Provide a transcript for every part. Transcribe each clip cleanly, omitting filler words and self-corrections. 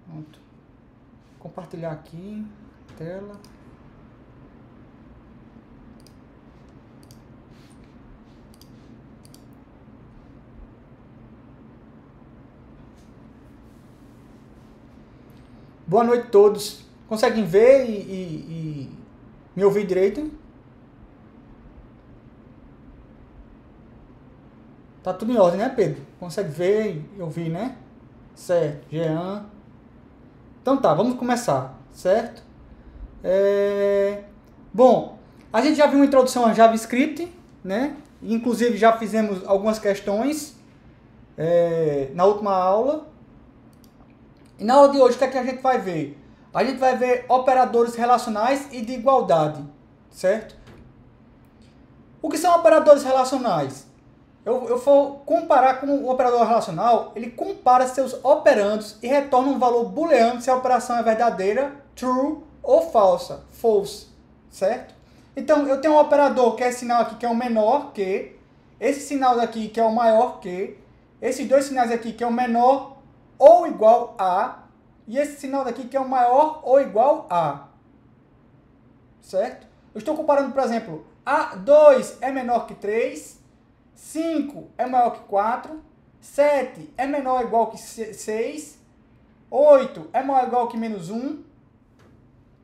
Pronto. Compartilhar aqui, tela. Boa noite a todos. Conseguem ver e me ouvir direito? Tá tudo em ordem, né, Pedro? Consegue ver e ouvir, né? Certo, Jean. Então tá, vamos começar, certo? Bom, a gente já viu uma introdução a JavaScript, né? Inclusive já fizemos algumas questões na última aula. E na aula de hoje, o que é que a gente vai ver? A gente vai ver operadores relacionais e de igualdade, certo? O que são operadores relacionais? Eu vou comparar com o operador relacional, ele compara seus operandos e retorna um valor booleano se a operação é verdadeira, true, ou falsa, false, certo? Então, eu tenho um operador que é esse sinal aqui que é o menor que, esse sinal daqui que é o maior que, esses dois sinais aqui que é o menor ou igual a, e esse sinal daqui que é o maior ou igual a, certo? Eu estou comparando, por exemplo, 2 é menor que 3, 5 é maior que 4, 7 é menor ou igual que 6, 8 é maior ou igual que menos 1.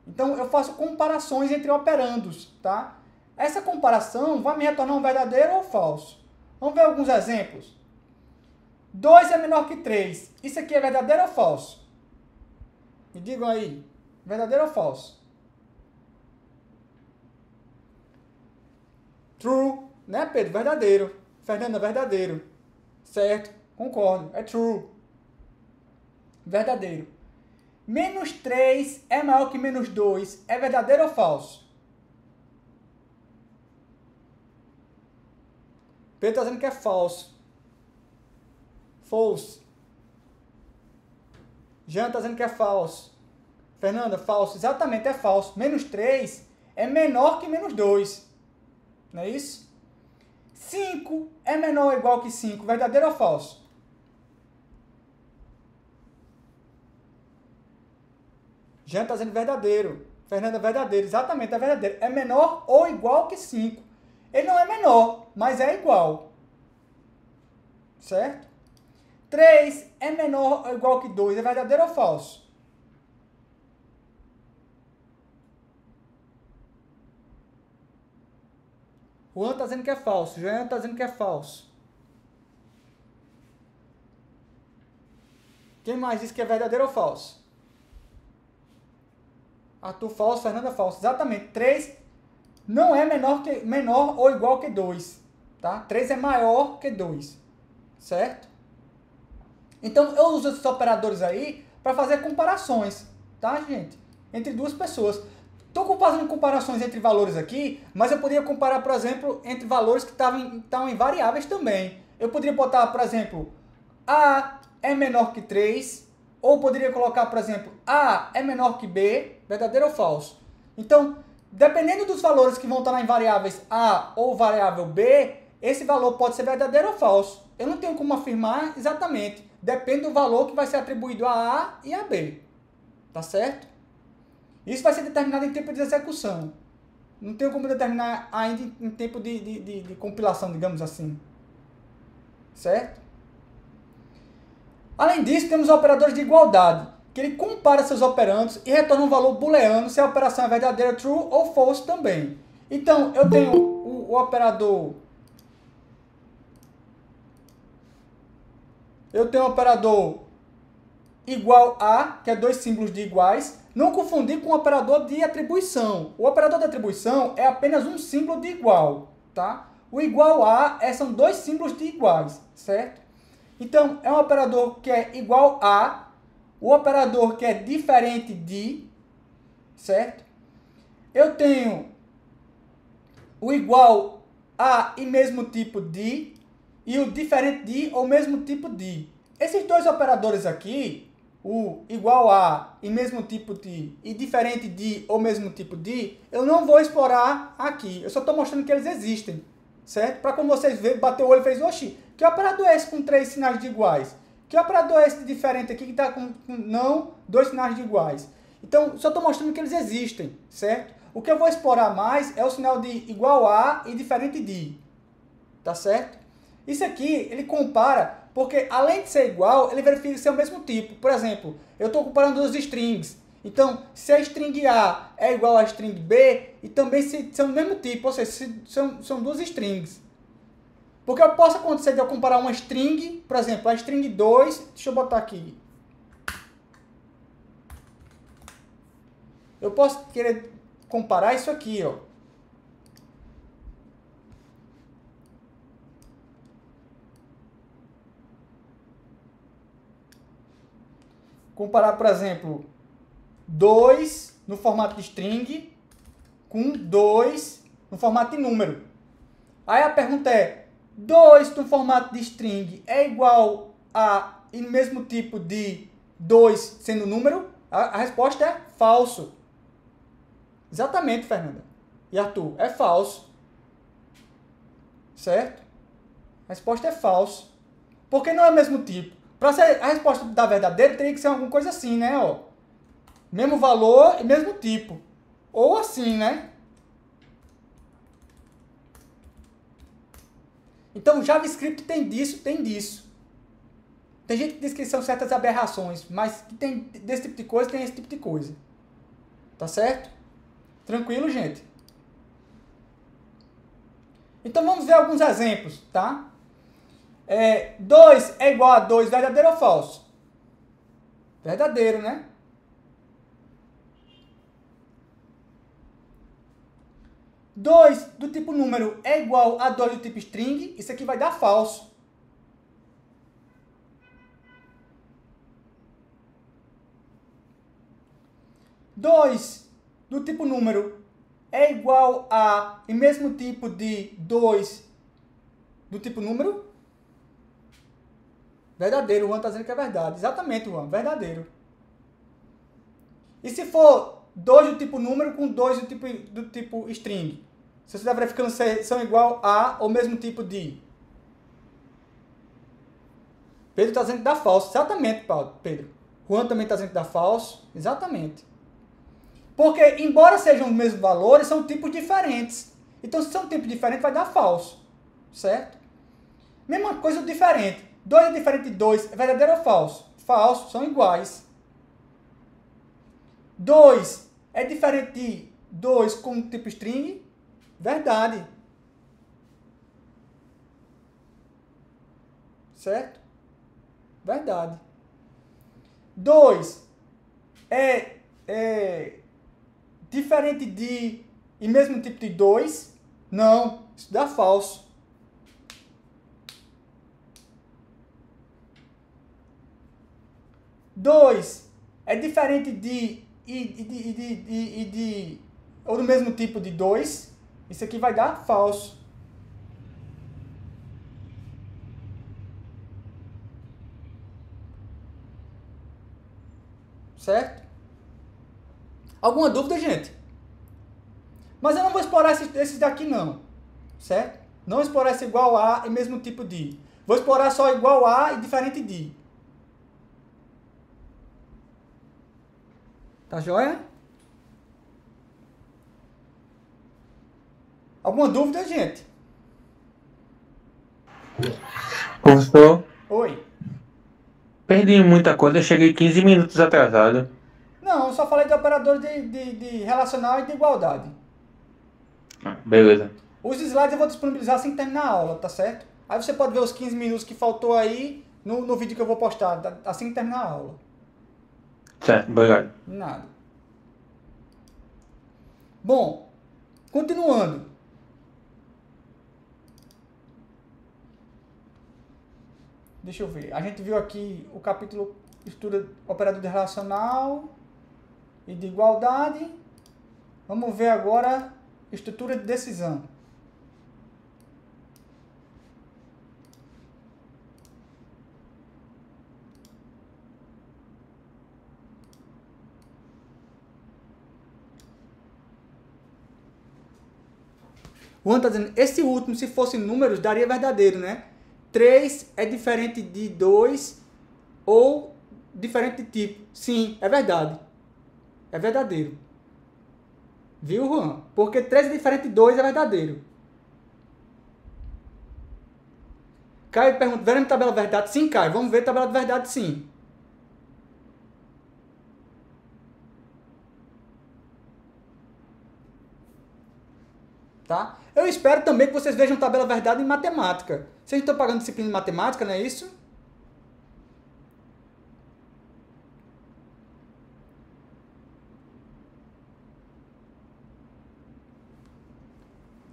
Então, eu faço comparações entre operandos, tá? Essa comparação vai me retornar um verdadeiro ou falso. Vamos ver alguns exemplos. 2 é menor que 3. Isso aqui é verdadeiro ou falso? Me digam aí, verdadeiro ou falso? True, né, Pedro? Verdadeiro. Fernanda, verdadeiro. Certo, concordo, é true. Verdadeiro. Menos 3 é maior que menos 2. É verdadeiro ou falso? Pedro está dizendo que é falso. False. Jean está dizendo que é falso. Fernanda, falso. Exatamente, é falso. Menos 3 é menor que menos 2. Não é isso? 5 é menor ou igual que 5. Verdadeiro ou falso? Jean está dizendo verdadeiro. Fernanda, verdadeiro. Exatamente, é verdadeiro. É menor ou igual que 5. Ele não é menor, mas é igual. Certo? 3 é menor ou igual que 2. É verdadeiro ou falso? O Juan está dizendo que é falso. O Jean está dizendo que é falso. Quem mais disse que é verdadeiro ou falso? Arthur, falso. Fernanda, falso. Exatamente. 3 não é menor ou igual que 2. Tá? 3 é maior que 2. Certo? Então, eu uso esses operadores aí para fazer comparações. Tá, gente? Entre duas pessoas. Estou fazendo comparações entre valores aqui, mas eu poderia comparar, por exemplo, entre valores que estavam em variáveis também. Eu poderia botar, por exemplo, A é menor que 3, ou poderia colocar, por exemplo, A é menor que B, verdadeiro ou falso. Então, dependendo dos valores que vão estar em variáveis A ou variável B, esse valor pode ser verdadeiro ou falso. Eu não tenho como afirmar exatamente. Depende do valor que vai ser atribuído a A e a B. Tá certo? Isso vai ser determinado em tempo de execução. Não tenho como determinar ainda em tempo de compilação, digamos assim. Certo? Além disso, temos operadores de igualdade, que ele compara seus operandos e retorna um valor booleano se a operação é verdadeira, true ou false também. Então, eu tenho o operador... Eu tenho o operador igual a, que é dois símbolos de iguais. Não confundir com o operador de atribuição. O operador de atribuição é apenas um símbolo de igual, tá? O igual a são dois símbolos de iguais, certo? Então, é um operador que é igual a, o operador que é diferente de, certo? Eu tenho o igual a e mesmo tipo de, e o diferente de ou mesmo tipo de. Esses dois operadores aqui, o igual a e mesmo tipo de e diferente de ou mesmo tipo de, eu não vou explorar aqui. Eu só estou mostrando que eles existem, certo? Para quando vocês verem, bater o olho e fez, oxi, que operador é esse com 3 sinais de iguais? Que operador é esse diferente aqui que está com não dois sinais de iguais? Então, só estou mostrando que eles existem, certo? O que eu vou explorar mais é o sinal de igual a e diferente de. Tá certo? Isso aqui, ele compara, porque além de ser igual, ele verifica se é o mesmo tipo. Por exemplo, eu estou comparando duas strings. Então, se a string A é igual à string B, e também se são do mesmo tipo, ou seja, se são duas strings. Porque posso acontecer de eu comparar uma string, por exemplo, a string 2, deixa eu botar aqui. Eu posso querer comparar isso aqui, ó. Comparar, por exemplo, 2 no formato de string com 2 no formato de número. Aí a pergunta é, 2 no formato de string é igual a e mesmo tipo de 2 sendo número? A resposta é falso. Exatamente, Fernanda. E Arthur, é falso. Certo? A resposta é falso. Porque não é o mesmo tipo. Para ser a resposta da verdadeira, teria que ser alguma coisa assim, né? Ó, mesmo valor e mesmo tipo. Ou assim, né? Então, JavaScript tem disso, tem disso. Tem gente que diz que são certas aberrações, mas que tem desse tipo de coisa, tem esse tipo de coisa. Tá certo? Tranquilo, gente? Então, vamos ver alguns exemplos, tá? 2 é igual a 2, verdadeiro ou falso? Verdadeiro, né? 2 do tipo número é igual a 2 do tipo string, isso aqui vai dar falso. Dois do tipo número é igual a e mesmo tipo de 2 do tipo número? Verdadeiro, o Juan está dizendo que é verdade. Exatamente, Juan, verdadeiro. E se for 2 do tipo número com 2 do tipo string? Se você está verificando se são igual a ou mesmo tipo de. Pedro está dizendo que dá falso. Exatamente, Pedro. Juan também está dizendo que dá falso. Exatamente. Porque, embora sejam os mesmos valores, são tipos diferentes. Então, se são tipos diferentes, vai dar falso. Certo? Mesma coisa diferente. 2 é diferente de 2. É verdadeiro ou falso? Falso. São iguais. 2 é diferente de 2 com tipo string? Verdade. Certo? Verdade. 2 é diferente de e mesmo tipo de 2? Não. Isso dá falso. Dois é diferente de ou do mesmo tipo de 2? Isso aqui vai dar falso. Certo? Alguma dúvida, gente? Mas eu não vou explorar esses daqui não. Certo? Não explorar esse igual a e mesmo tipo de. Vou explorar só igual a e diferente de. Tá joia? Alguma dúvida, gente? Professor, Oi. perdi muita coisa, eu cheguei 15 minutos atrasado. Não, eu só falei de operadores de relacional e de igualdade. Beleza. Os slides eu vou disponibilizar assim que terminar a aula, tá certo? Aí você pode ver os 15 minutos que faltou aí no vídeo que eu vou postar, assim que terminar a aula. Certo, obrigado. Nada. Bom, continuando. Deixa eu ver. A gente viu aqui o capítulo estuda operador de relacional e de igualdade. Vamos ver agora estrutura de decisão. O Juan está dizendo, esse último, se fosse números, daria verdadeiro, né? 3 é diferente de 2 ou diferente de tipo. Sim, é verdade. É verdadeiro. Viu, Juan? Porque 3 é diferente de 2 é verdadeiro. Caio pergunta, veremos tabela verdade? Sim, Caio. Vamos ver tabela de verdade, sim. Tá? Eu espero também que vocês vejam tabela verdade em matemática. Vocês estão pagando disciplina de matemática, não é isso?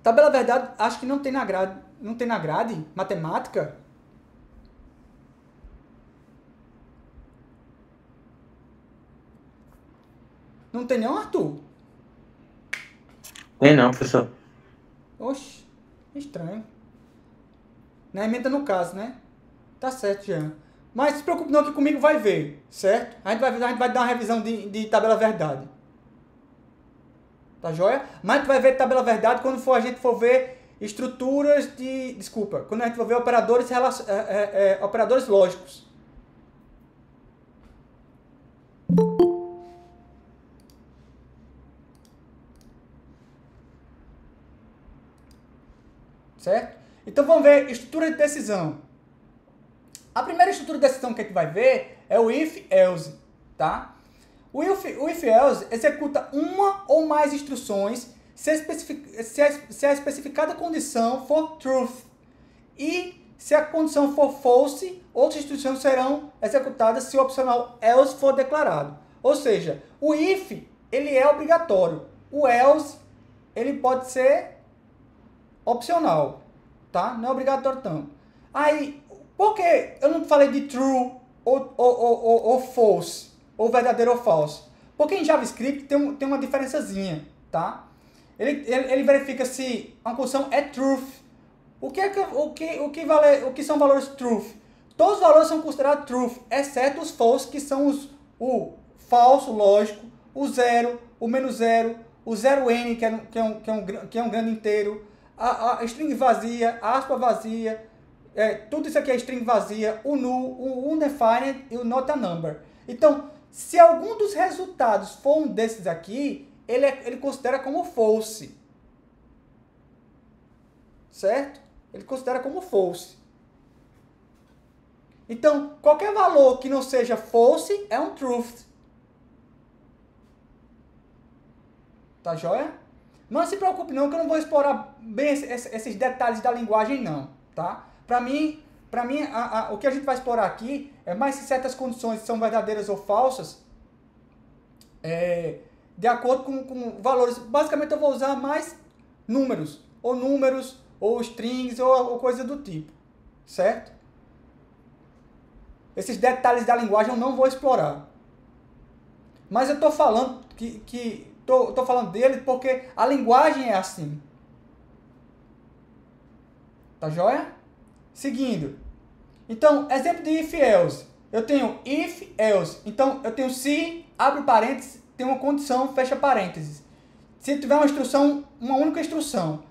Tabela verdade, acho que não tem na grade. Não tem na grade? Matemática? Não tem não, Arthur? Tem não, professor. Oxe, estranho. Na emenda no caso, né? Tá certo, Jean. Mas se preocupe não que comigo vai ver, certo? A gente vai dar uma revisão de tabela verdade. Tá joia? Mas a gente vai ver tabela verdade quando a gente for ver estruturas de... Desculpa. Quando a gente for ver operadores, operadores lógicos. Certo? Então vamos ver estrutura de decisão. A primeira estrutura de decisão que a gente vai ver é o if-else, tá? O if-else executa uma ou mais instruções se a especificada condição for truth. E se a condição for false, outras instruções serão executadas se o opcional else for declarado. Ou seja, o if ele é obrigatório. O else ele pode ser opcional, tá? Não é obrigatório tanto. Aí, por que eu não falei de true ou false, ou verdadeiro ou falso? Porque em JavaScript tem uma diferençazinha, tá? Ele verifica se uma condição é truth. O que são valores truth? Todos os valores são considerados truth, exceto os false, que são o falso, lógico, o zero, o menos zero, o zero n, que é um grande inteiro, a string vazia, a aspa vazia, tudo isso aqui é string vazia, o null, o undefined e o not a number. Então, se algum dos resultados for um desses aqui, ele considera como false. Certo? Ele considera como false. Então, qualquer valor que não seja false é um truth. Tá joia? Não se preocupe não, que eu não vou explorar bem esses detalhes da linguagem não, tá? Para mim o que a gente vai explorar aqui é mais se certas condições são verdadeiras ou falsas, de acordo com valores. Basicamente eu vou usar mais números, ou strings, ou coisa do tipo, certo? Esses detalhes da linguagem eu não vou explorar. Mas eu estou falando Tô falando dele porque a linguagem é assim. Tá joia? Seguindo. Então, exemplo de if-else. Eu tenho if-else. Então, eu tenho se, abre parênteses, tem uma condição, fecha parênteses. Se tiver uma instrução, uma única instrução.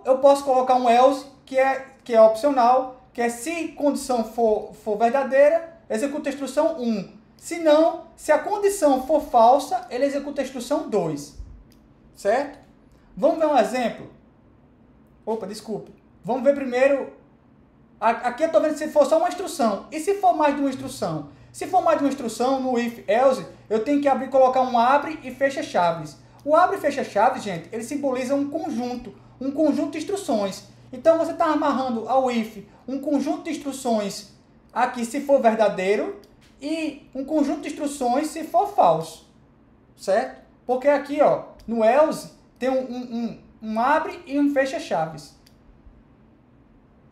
Eu posso colocar um else, que é opcional, que é se condição for verdadeira, executa a instrução 1. Se não, se a condição for falsa, ele executa a instrução 2. Certo? Vamos ver um exemplo? Opa, desculpe. Vamos ver primeiro. Aqui eu estou vendo se for só uma instrução. E se for mais de uma instrução? Se for mais de uma instrução, no if-else, eu tenho que abrir, colocar um abre e fecha chaves. O abre e fecha chaves, gente, ele simboliza um conjunto de instruções. Então, você está amarrando ao if um conjunto de instruções aqui se for verdadeiro, e um conjunto de instruções se for falso, certo? Porque aqui, ó, no else, tem um abre e um fecha chaves,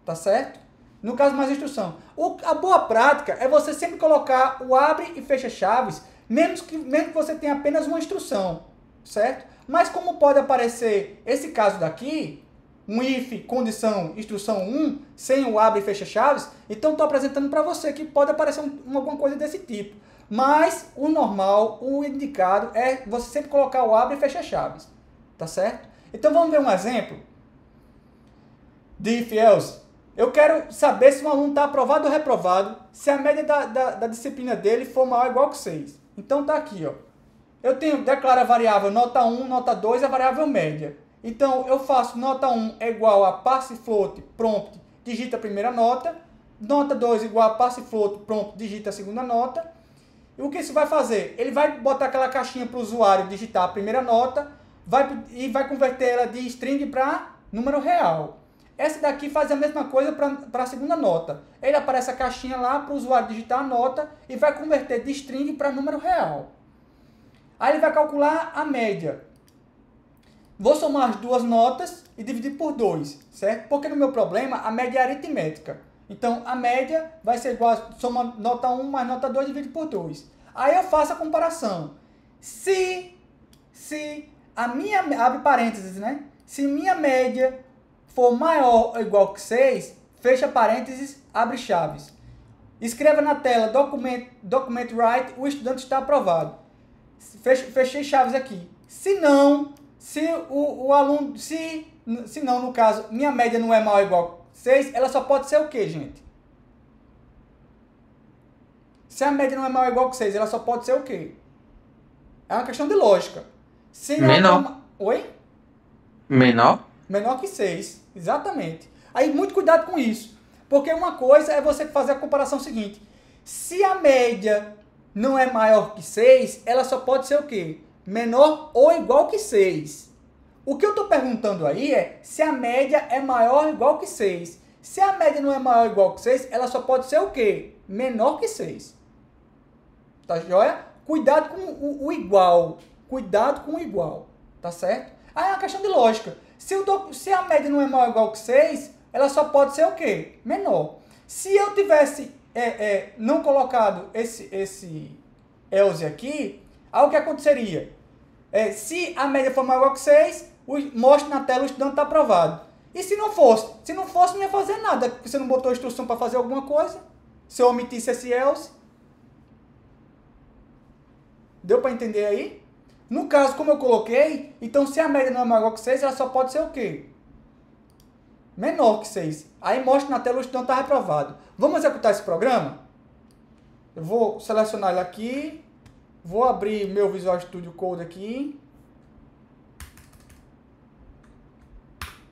tá certo? No caso, mais instrução. A boa prática é você sempre colocar o abre e fecha chaves, mesmo que você tenha apenas uma instrução, certo? Mas como pode aparecer esse caso daqui, um if, condição, instrução 1, sem o abre e fecha chaves, então estou apresentando para você que pode aparecer alguma coisa desse tipo. Mas o normal, o indicado é você sempre colocar o abre e fecha chaves. Tá certo? Então vamos ver um exemplo de if-else. Eu quero saber se um aluno está aprovado ou reprovado, se a média da disciplina dele for maior ou igual que 6. Então tá aqui, ó. Eu declaro a variável nota 1, nota 2 e a variável média. Então eu faço nota 1 é igual a passe float, prompt, digita a primeira nota. Nota 2 igual a passe float, prompt, digita a segunda nota. E o que isso vai fazer? Ele vai botar aquela caixinha para o usuário digitar a primeira nota e vai converter ela de string para número real. Essa daqui faz a mesma coisa para a segunda nota. Ele aparece a caixinha lá para o usuário digitar a nota e vai converter de string para número real. Aí ele vai calcular a média. Vou somar as duas notas e dividir por 2, certo? Porque no meu problema a média é aritmética. Então a média vai ser igual a soma nota 1 mais nota 2 dividido por 2. Aí eu faço a comparação. Se a minha, abre parênteses, né? Se minha média for maior ou igual que 6, fecha parênteses, abre chaves. Escreva na tela document write, o estudante está aprovado. Fechei chaves aqui. Se não, se o aluno, se não, no caso, minha média não é maior ou igual a 6, ela só pode ser o quê, gente? Se a média não é maior ou igual a 6, ela só pode ser o quê? É uma questão de lógica. Se Menor. Oi? Menor? Menor que 6, exatamente. Aí muito cuidado com isso. Porque uma coisa é você fazer a comparação seguinte. Se a média não é maior que 6, ela só pode ser o quê? Menor ou igual que 6. O que eu estou perguntando aí é se a média é maior ou igual que 6. Se a média não é maior ou igual que 6, ela só pode ser o quê? Menor que 6. Tá joia? Cuidado com o igual. Cuidado com o igual. Tá certo? Aí é uma questão de lógica. Se a média não é maior ou igual que 6, ela só pode ser o quê? Menor. Se eu tivesse não colocado esse else aqui, aí o que aconteceria? Se a média for maior ou igual que 6, mostre na tela o estudante está aprovado. E se não fosse? Se não fosse, não ia fazer nada, porque você não botou a instrução para fazer alguma coisa. Se eu omitisse esse else. Deu para entender aí? No caso, como eu coloquei, então se a média não é maior que 6, ela só pode ser o quê? Menor que 6. Aí mostra na tela o estudante está reprovado. Vamos executar esse programa? Eu vou selecionar ele aqui. Vou abrir meu Visual Studio Code aqui.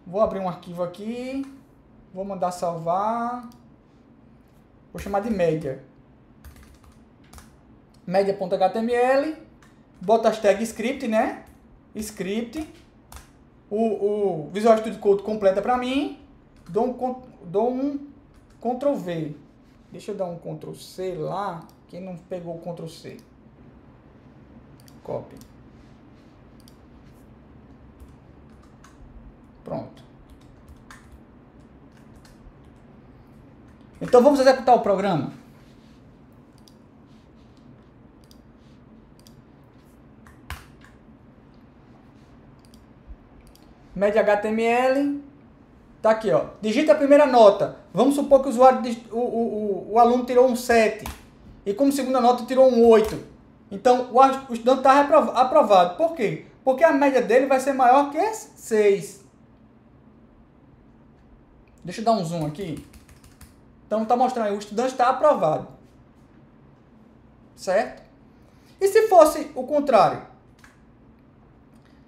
Vou abrir um arquivo aqui. Vou mandar salvar. Vou chamar de média. Média.html. Bota a hashtag script, né? Script. O Visual Studio Code completa para mim. Dou um Ctrl V. Deixa eu dar um Ctrl C lá. Quem não pegou o Ctrl C? Copy. Pronto. Então vamos executar o programa. Média HTML. Tá aqui, ó. Digita a primeira nota. Vamos supor que o usuário, o aluno tirou um 7. E como segunda nota tirou um 8. Então o estudante está aprovado. Por quê? Porque a média dele vai ser maior que 6. Deixa eu dar um zoom aqui. Então está mostrando aí, o estudante está aprovado. Certo? E se fosse o contrário?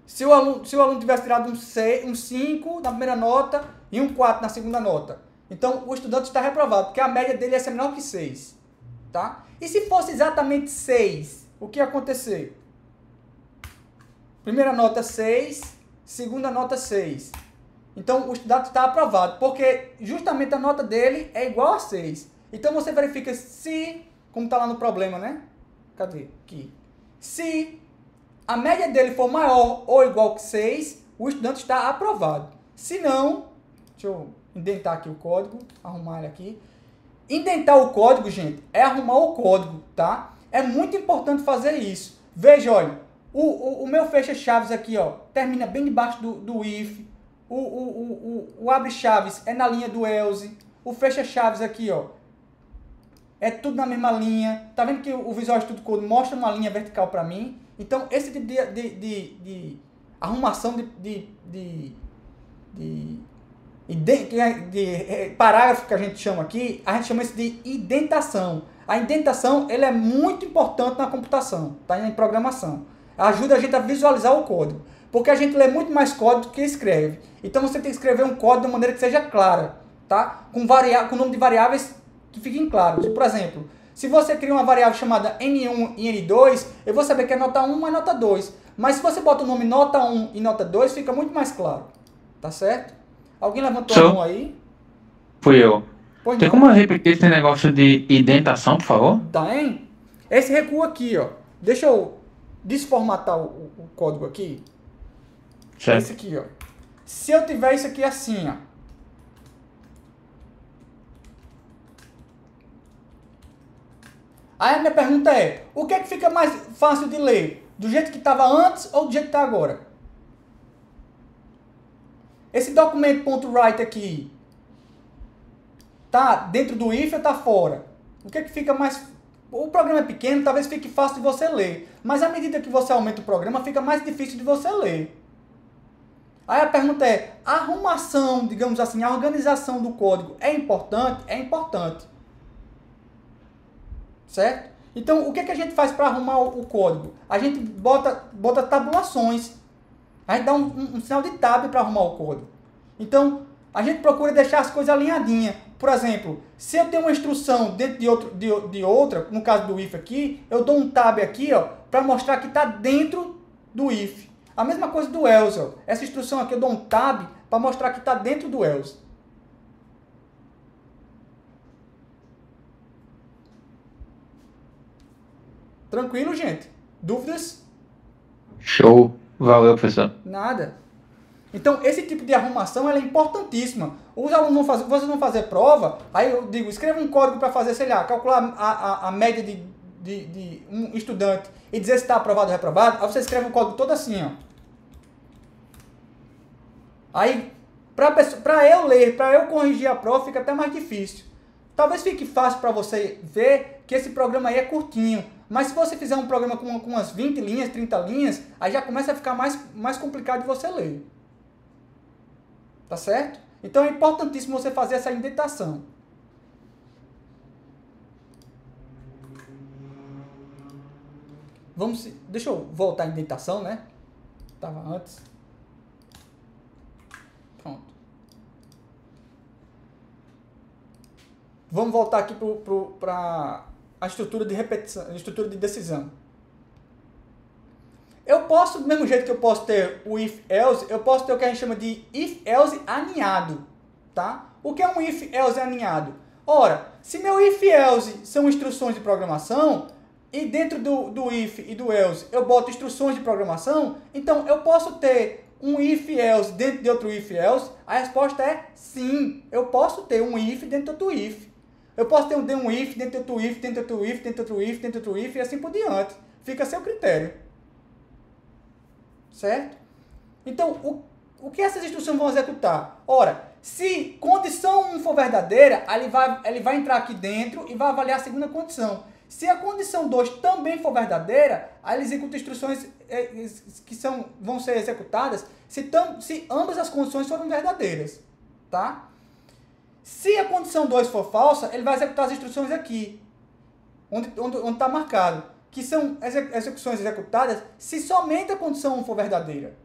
Se o aluno tivesse tirado um 5 na primeira nota e um 4 na segunda nota. Então o estudante está reprovado, porque a média dele ia ser menor que 6. Tá? E se fosse exatamente 6, o que ia acontecer? Primeira nota 6, segunda nota 6. Então o estudante está aprovado, porque justamente a nota dele é igual a 6. Então você verifica se, como está lá no problema, né? Cadê? Aqui. Se a média dele for maior ou igual que 6, o estudante está aprovado. Se não, deixa eu indentar aqui o código, arrumar ele aqui. Indentar o código, gente, é arrumar o código, tá? É muito importante fazer isso. Veja, olha, o meu fecha-chaves aqui, ó, termina bem debaixo do if. O abre-chaves é na linha do else. O fecha-chaves aqui, ó, é tudo na mesma linha. Tá vendo que o Visual Studio Code mostra uma linha vertical para mim? Então, esse tipo de arrumação de parágrafo que a gente chama aqui, a gente chama isso de indentação. A indentação ele é muito importante na computação, tá? Em programação. Ajuda a gente a visualizar o código. Porque a gente lê muito mais código do que escreve. Então você tem que escrever um código de maneira que seja clara, tá? Com nome de variáveis que fiquem claros. Por exemplo, se você cria uma variável chamada N1 e N2, eu vou saber que é nota 1 e nota 2. Mas se você bota o nome nota 1 e nota 2, fica muito mais claro. Tá certo? Alguém levantou a mão aí? Fui eu. Pois Tem não. como eu repetir esse negócio de indentação, por favor? Tem. Esse recuo aqui, ó. Deixa eu desformatar o código aqui. Certo. Esse aqui, ó. Se eu tiver isso aqui assim, ó. Aí a minha pergunta é, o que é que fica mais fácil de ler? Do jeito que estava antes ou do jeito que está agora? Esse documento.write aqui, tá dentro do if ou tá fora? O que é que fica mais... O programa é pequeno, talvez fique fácil de você ler. Mas à medida que você aumenta o programa, fica mais difícil de você ler. Aí a pergunta é, a arrumação, digamos assim, a organização do código é importante? É importante. Certo? Então, o que é que a gente faz para arrumar o código? A gente bota tabulações. A gente dá um sinal de tab para arrumar o código. Então, a gente procura deixar as coisas alinhadinhas. Por exemplo, se eu tenho uma instrução dentro de outra, no caso do if aqui, eu dou um tab aqui para mostrar que está dentro do if. A mesma coisa do else. Ó. Essa instrução aqui eu dou um tab para mostrar que está dentro do else. Tranquilo, gente? Dúvidas? Show. Valeu, professor. Nada. Então, esse tipo de arrumação ela é importantíssima. Os alunos vocês vão fazer prova, aí eu digo, escreva um código para fazer, sei lá, calcular a média de um estudante e dizer se está aprovado ou reprovado. Aí você escreve um código todo assim, ó. Aí, para eu ler, para eu corrigir a prova, fica até mais difícil. Talvez fique fácil para você ver que esse programa aí é curtinho. Mas se você fizer um programa com umas 20 linhas, 30 linhas, aí já começa a ficar mais complicado de você ler. Tá certo? Então é importantíssimo você fazer essa indentação. Deixa eu voltar à indentação, né? Tava antes. Pronto. Vamos voltar aqui para a estrutura de repetição, a estrutura de decisão. Eu posso, do mesmo jeito que eu posso ter o if-else, eu posso ter o que a gente chama de if-else aninhado, tá? O que é um if-else aninhado? Ora, se meu if-else são instruções de programação, e dentro do if e do else eu boto instruções de programação, então eu posso ter um if-else dentro de outro if-else? A resposta é sim, eu posso ter um if dentro de outro if. Eu posso ter um if dentro de outro if, dentro de outro if, dentro de outro if, dentro de outro if, e assim por diante. Fica a seu critério. Certo? Então, o que essas instruções vão executar? Ora, se condição 1 for verdadeira, ele vai entrar aqui dentro e vai avaliar a segunda condição. Se a condição 2 também for verdadeira, aí ele executa instruções que vão ser executadas se ambas as condições forem verdadeiras. Tá? Se a condição 2 for falsa, ele vai executar as instruções aqui, onde está marcado, que são execuções executadas se somente a condição 1 for verdadeira.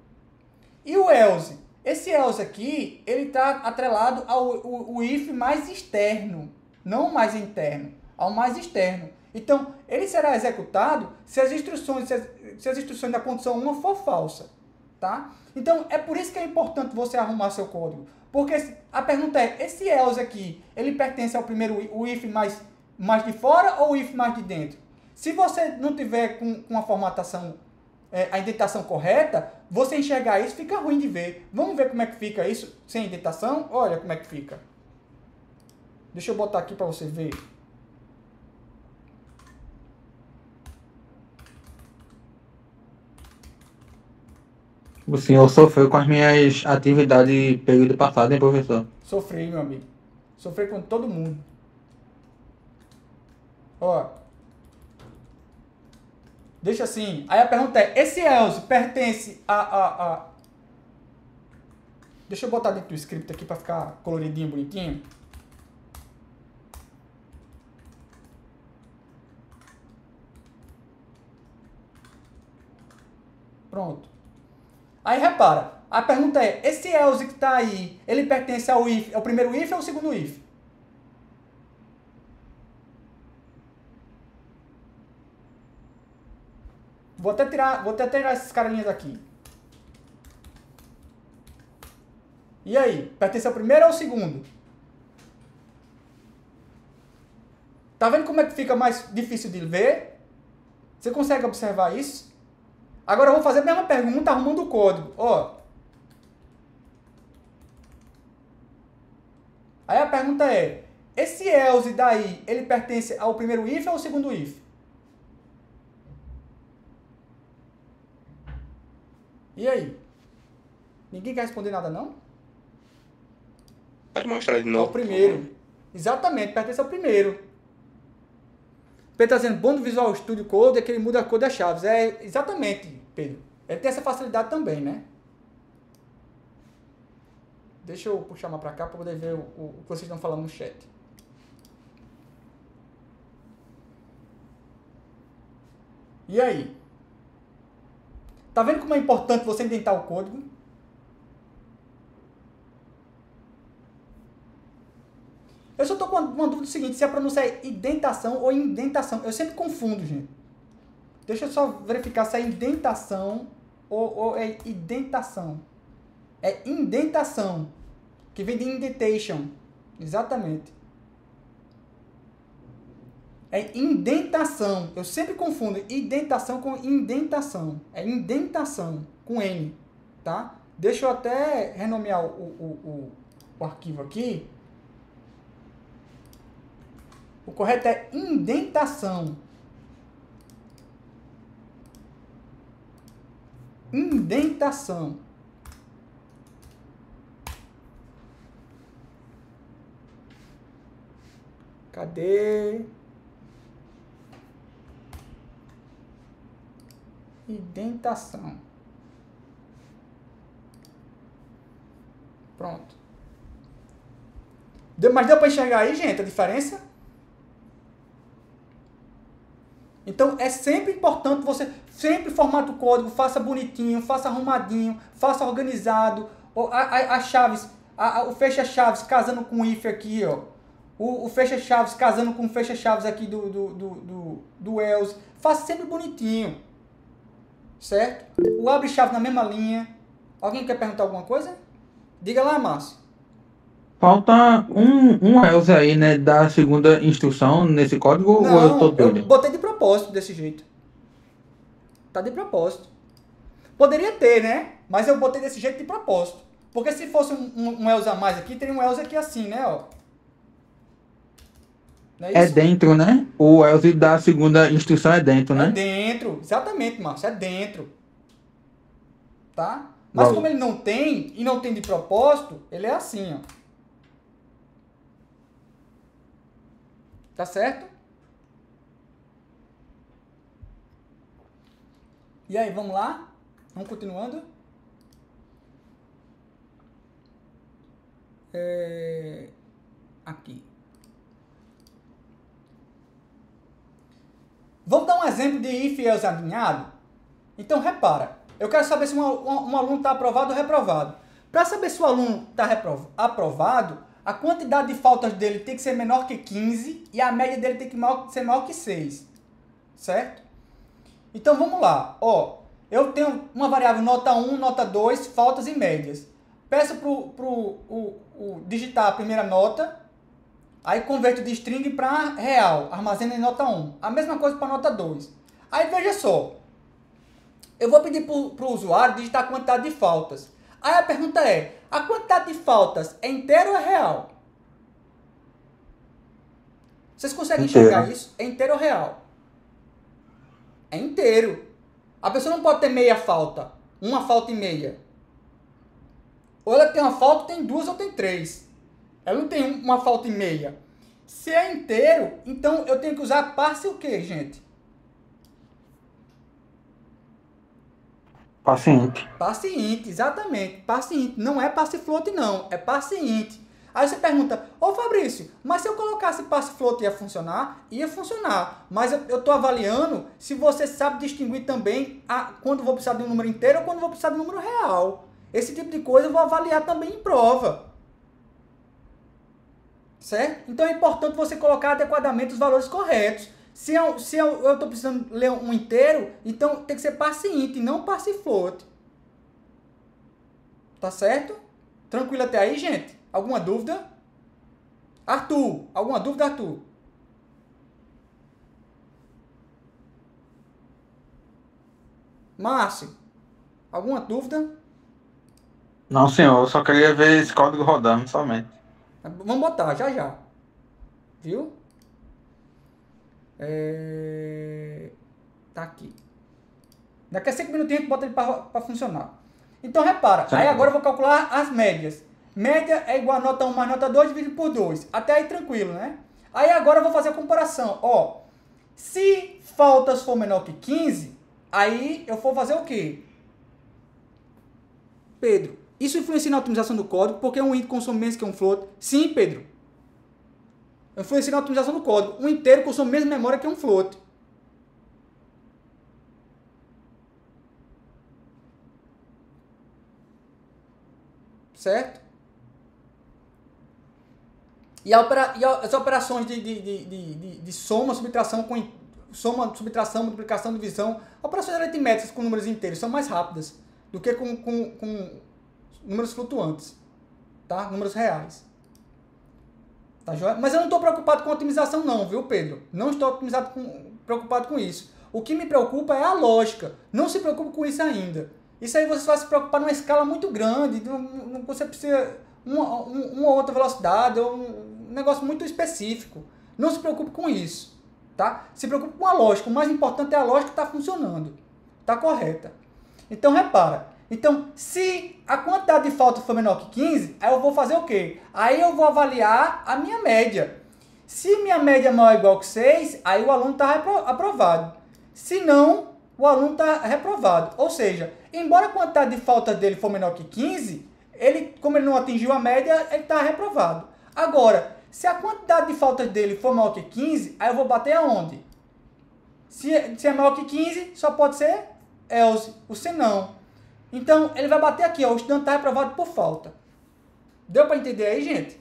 E o else? Esse else aqui, ele está atrelado ao if mais externo, não mais interno, ao mais externo. Então, ele será executado se as instruções da condição 1 for falsa. Tá? Então, é por isso que é importante você arrumar seu código. Porque a pergunta é, esse else aqui, ele pertence ao primeiro, o if mais de fora ou o if mais de dentro? Se você não tiver com a formatação, a indentação correta, você enxergar isso fica ruim de ver. Vamos ver como é que fica isso sem indentação? Olha como é que fica. Deixa eu botar aqui para você ver. O senhor sofreu com as minhas atividades período passado, hein, professor? Sofri, meu amigo. Sofri com todo mundo. Ó. Deixa assim. Aí a pergunta é, esse else pertence Deixa eu botar dentro do script aqui para ficar coloridinho, bonitinho. Pronto. Aí repara, a pergunta é, esse else que está aí, ele pertence ao if, ao primeiro if ou ao segundo if? Vou até tirar esses carinhas aqui. E aí, pertence ao primeiro ou ao segundo? Tá vendo como é que fica mais difícil de ver? Você consegue observar isso? Agora eu vou fazer a mesma pergunta arrumando o código. Ó. Aí a pergunta é, esse else daí, ele pertence ao primeiro if ou ao segundo if? E aí? Ninguém quer responder nada, não? Pode mostrar de novo. Ao primeiro. Exatamente, pertence ao primeiro. Pedro está dizendo, bom do Visual Studio Code é que ele muda a cor das chaves. É, exatamente, Pedro. Ele tem essa facilidade também, né? Deixa eu puxar mais para cá para poder ver o que vocês estão falando no chat. E aí? Tá vendo como é importante você indentar o código? Eu só tô com uma dúvida seguinte, se a pronúncia é indentação ou indentação. Eu sempre confundo, gente. Deixa eu só verificar se é indentação ou é indentação. É indentação, que vem de indentation. Exatamente. É indentação. Eu sempre confundo indentação com indentação. É indentação, com N, tá? Deixa eu até renomear o arquivo aqui. O correto é indentação. Indentação. Cadê? Indentação. Pronto. Mas deu para enxergar aí, gente, a diferença? Então, é sempre importante você, sempre formata o código, faça bonitinho, faça arrumadinho, faça organizado, as chaves, o fecha-chaves casando com o if aqui, ó. O fecha-chaves casando com o fecha-chaves aqui do else. Faça sempre bonitinho, certo? O abre-chave na mesma linha. Alguém quer perguntar alguma coisa? Diga lá, Márcio. Falta um else aí, né, da segunda instrução nesse código. Não, ou eu tô doido? eu botei de propósito desse jeito. Tá de propósito. Poderia ter, né? Mas eu botei desse jeito de propósito. Porque se fosse um else a mais aqui, teria um else aqui assim, né? Ó. Não é isso? É dentro, né? O else da segunda instrução é dentro, né? É dentro. Exatamente, Márcio. É dentro. Tá? Mas como ele não tem, e não tem de propósito, ele é assim, ó. Tá certo? E aí, vamos lá? Vamos continuando? Aqui. Vamos dar um exemplo de if e else alinhado? Então, repara. Eu quero saber se um aluno está aprovado ou reprovado. Para saber se o aluno está aprovado, a quantidade de faltas dele tem que ser menor que 15 e a média dele tem que ser maior que 6. Certo? Então, vamos lá. Ó, eu tenho uma variável nota 1, nota 2, faltas e médias. Peço para digitar a primeira nota, aí converto de string para real, armazena em nota 1. A mesma coisa para nota 2. Aí, veja só. Eu vou pedir para o usuário digitar a quantidade de faltas. Aí a pergunta é, a quantidade de faltas é inteira ou é real? Vocês conseguem enxergar isso? É inteiro ou real? É inteiro. A pessoa não pode ter meia falta. Uma falta e meia. Ou ela tem uma falta, tem duas ou tem três. Ela não tem uma falta e meia. Se é inteiro, então eu tenho que usar parse o quê, gente? Paciente. Paciente, exatamente. Paciente. Não é passe float, não. É paciente. Aí você pergunta, ô Fabrício, mas se eu colocasse passe float ia funcionar? Ia funcionar. Mas eu estou avaliando se você sabe distinguir também quando vou precisar de um número inteiro ou quando vou precisar de um número real. Esse tipo de coisa eu vou avaliar também em prova. Certo? Então é importante você colocar adequadamente os valores corretos. Se eu estou precisando ler um inteiro, então tem que ser paciente, não passe float. Tá certo? Tranquilo até aí, gente? Alguma dúvida? Arthur, alguma dúvida, Arthur? Márcio, alguma dúvida? Não, senhor, eu só queria ver esse código rodando somente. Vamos botar, já já. Viu? Tá aqui. Daqui a 5 minutinhos a gente bota ele para funcionar. Então repara, aí agora eu vou calcular as médias. Média é igual a nota 1 mais nota 2 dividido por 2. Até aí tranquilo, né? Aí agora eu vou fazer a comparação. Ó, se faltas for menor que 15, aí eu vou fazer o quê? Pedro, isso influencia na otimização do código porque um int consome menos que um float? Sim, Pedro. Influencia na otimização do código. Um inteiro consome menos memória que um float. Certo? E as operações de soma, subtração, subtração, multiplicação, divisão, operações aritméticas com números inteiros são mais rápidas do que com números flutuantes, tá? Números reais. Tá joia? Mas eu não estou preocupado com otimização não, viu, Pedro? Não estou preocupado com isso. O que me preocupa é a lógica. Não se preocupe com isso ainda. Isso aí você vai se preocupar numa escala muito grande, você precisa uma outra velocidade, ou um negócio muito específico. Não se preocupe com isso, tá? Se preocupe com a lógica. O mais importante é a lógica que está funcionando, está correta. Então repara, então se a quantidade de falta for menor que 15, aí eu vou fazer o quê? Aí eu vou avaliar a minha média. Se minha média é maior ou igual que 6, aí o aluno está aprovado. Se não, o aluno está reprovado. Ou seja, embora a quantidade de falta dele for menor que 15, como ele não atingiu a média, ele está reprovado. Agora, se a quantidade de faltas dele for maior que 15, aí eu vou bater aonde? Se é maior que 15, só pode ser else, o senão. Então, ele vai bater aqui, ó, o estudante está reprovado por falta. Deu para entender aí, gente?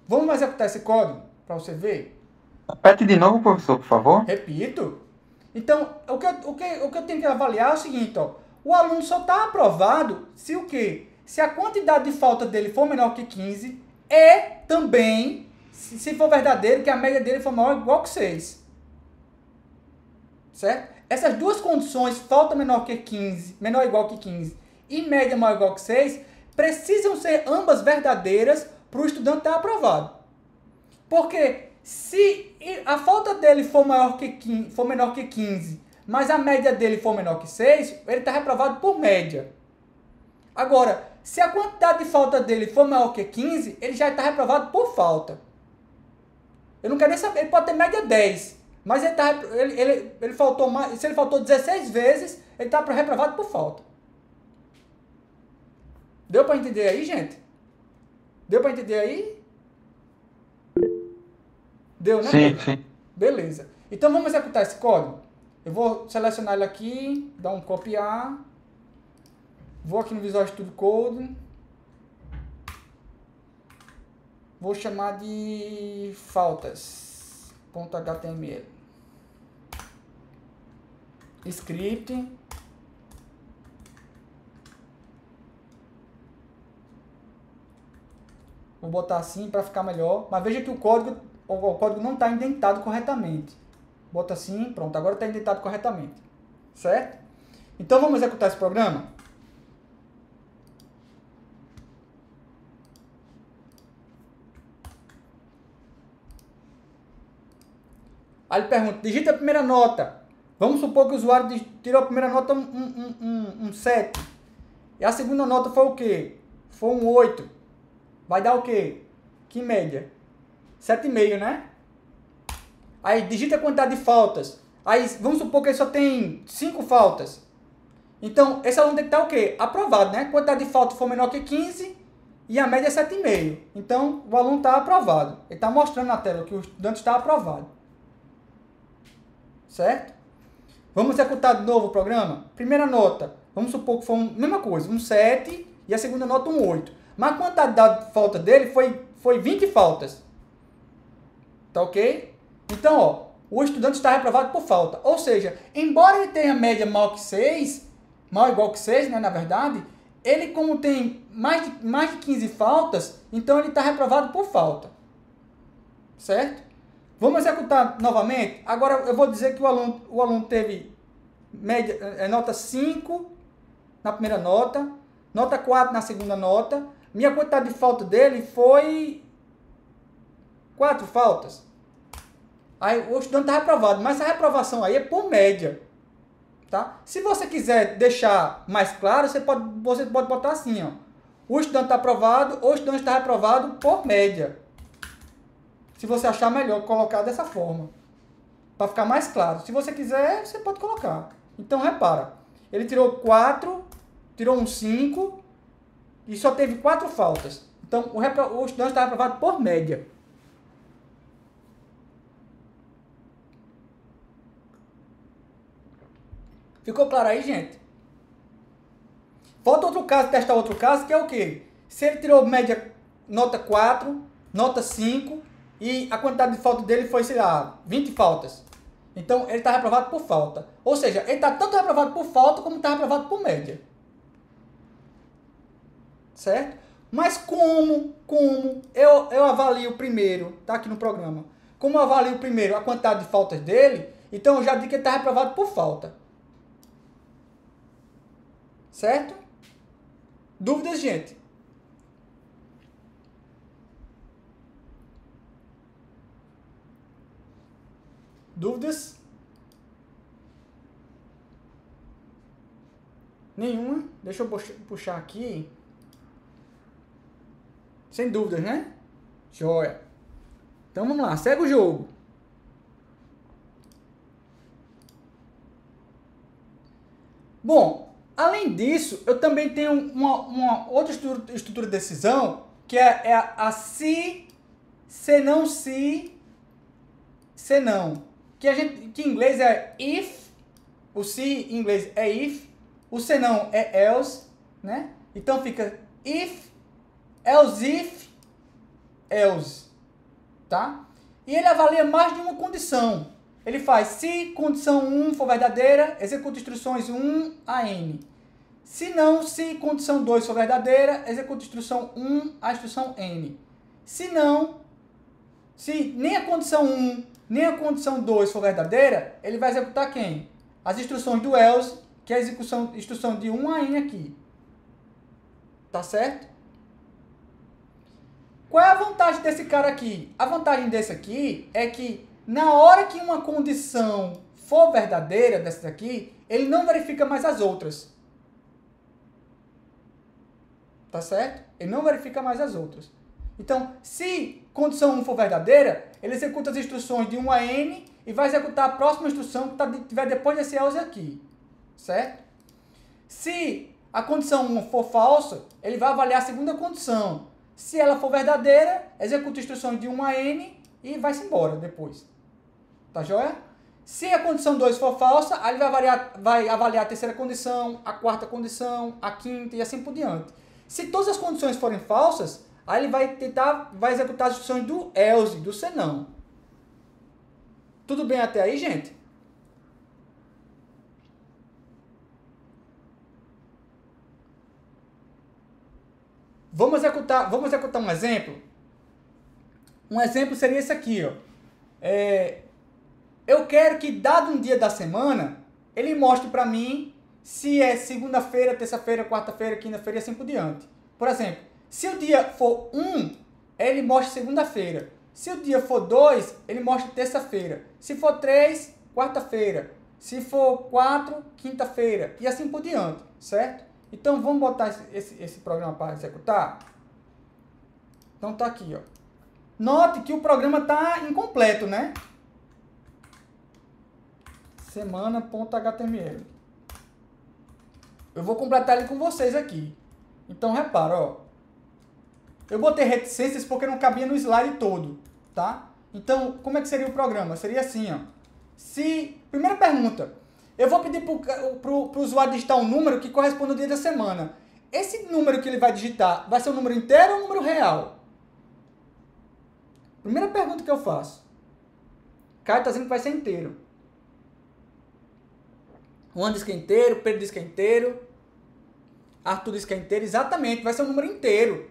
Vamos executar esse código para você ver? Repete de novo, professor, por favor. Repito. Então, o que eu tenho que avaliar é o seguinte, ó. O aluno só está aprovado se o quê? Se a quantidade de falta dele for menor que 15 e também, se for verdadeiro, que a média dele for maior ou igual que 6. Certo? Essas duas condições, falta menor que 15, menor ou igual que 15 e média maior ou igual que 6, precisam ser ambas verdadeiras para o estudante estar aprovado. Porque se a falta dele for menor que 15, mas a média dele for menor que 6, ele está reprovado por média. Agora, se a quantidade de falta dele for maior que 15, ele já está reprovado por falta. Eu não quero nem saber, ele pode ter média 10, mas ele faltou mais, se ele faltou 16 vezes, ele está reprovado por falta. Deu para entender aí, gente? Deu para entender aí? Deu, né? Sim, sim. Beleza. Então vamos executar esse código. Eu vou selecionar ele aqui, dar um copiar. Vou aqui no Visual Studio Code. Vou chamar de faltas.html. Script. Vou botar assim para ficar melhor. Mas veja que o código não está indentado corretamente. Bota assim, pronto. Agora está indentado corretamente. Certo? Então vamos executar esse programa? Aí ele pergunta, digita a primeira nota. Vamos supor que o usuário tirou a primeira nota um 7. E a segunda nota foi o quê? Foi um 8. Vai dar o quê? Que média? 7,5, né? Aí digita a quantidade de faltas. Aí, vamos supor que ele só tem 5 faltas. Então, esse aluno tem que estar o quê? Aprovado, né? A quantidade de falta for menor que 15 e a média é 7,5. Então, o aluno está aprovado. Ele está mostrando na tela que o estudante está aprovado. Certo? Vamos executar de novo o programa? Primeira nota, vamos supor que foi a mesma coisa, um 7 e a segunda nota um 8. Mas a quantidade de falta dele foi 20 faltas. Tá ok? Então, ó, o estudante está reprovado por falta. Ou seja, embora ele tenha média maior que 6, maior ou igual que 6, né, na verdade, ele como tem mais de 15 faltas, então ele está reprovado por falta. Certo? Vamos executar novamente. Agora eu vou dizer que o aluno teve média, nota 5 na primeira nota 4 na segunda nota. Minha quantidade de falta dele foi 4 faltas. Aí o estudante está reprovado, mas essa reprovação aí é por média. Tá? Se você quiser deixar mais claro, você pode botar assim, ó. O estudante está aprovado ou o estudante está reprovado por média. Se você achar melhor colocar dessa forma. Para ficar mais claro. Se você quiser, você pode colocar. Então, repara. Ele tirou 4, tirou um 5 e só teve 4 faltas. Então, o estudante está reprovado por média. Ficou claro aí, gente? Falta outro caso, testar outro caso, que é o quê? Se ele tirou média nota 4, nota 5, e a quantidade de falta dele foi, sei lá, 20 faltas. Então, ele está reprovado por falta. Ou seja, ele está tanto reprovado por falta, como está reprovado por média. Certo? Mas como eu avalio primeiro, tá aqui no programa, como eu avalio primeiro a quantidade de faltas dele, então eu já digo que ele está reprovado por falta. Certo? Dúvidas, gente? Dúvidas? Nenhuma? Deixa eu puxar aqui. Sem dúvidas, né? Joia. Então vamos lá, segue o jogo. Bom, além disso, eu também tenho uma outra estrutura de decisão, que é a se não, se não. Que em inglês é if, o se em inglês é if, o se não é else, né? Então fica if, else if, else, tá? E ele avalia mais de uma condição. Ele faz se condição 1 for verdadeira, executa instruções 1 a n. Se não, se condição 2 for verdadeira, executa instrução 1 a instrução n. Se não, se nem a condição 1 nem a condição 2 for verdadeira, ele vai executar quem? As instruções do else, que é a instrução de 1 a n aqui. Tá certo? Qual é a vantagem desse cara aqui? A vantagem desse aqui é que na hora que uma condição for verdadeira, dessa daqui, ele não verifica mais as outras. Tá certo? Ele não verifica mais as outras. Então, se condição 1 for verdadeira, ele executa as instruções de 1 a n e vai executar a próxima instrução que estiver depois desse else aqui. Certo? Se a condição 1 for falsa, ele vai avaliar a segunda condição. Se ela for verdadeira, executa instruções de 1 a n e vai-se embora depois. Tá joia? Se a condição 2 for falsa, aí ele vai avaliar a terceira condição, a quarta condição, a quinta e assim por diante. Se todas as condições forem falsas, aí ele vai executar as instruções do else, do senão. Tudo bem até aí, gente? Vamos executar um exemplo? Um exemplo seria esse aqui, ó. Eu quero que, dado um dia da semana, ele mostre para mim se é segunda-feira, terça-feira, quarta-feira, quinta-feira e assim por diante. Por exemplo, se o dia for 1, ele mostra segunda-feira. Se o dia for 2, ele mostra terça-feira. Se for 3, quarta-feira. Se for 4, quinta-feira. E assim por diante, certo? Então, vamos botar esse programa para executar? Então, tá aqui, ó. Note que o programa está incompleto, né? semana.html. Eu vou completar ele com vocês aqui. Então, repara, ó. Eu botei reticências porque não cabia no slide todo, tá? Então, como é que seria o programa? Seria assim, ó. Primeira pergunta. Eu vou pedir pro usuário digitar um número que corresponde ao dia da semana. Esse número que ele vai digitar vai ser um número inteiro ou um número real? Primeira pergunta que eu faço. Caio está dizendo que vai ser inteiro. Juan diz que é inteiro, Pedro diz que é inteiro, Arthur diz que é inteiro. Exatamente, vai ser um número inteiro.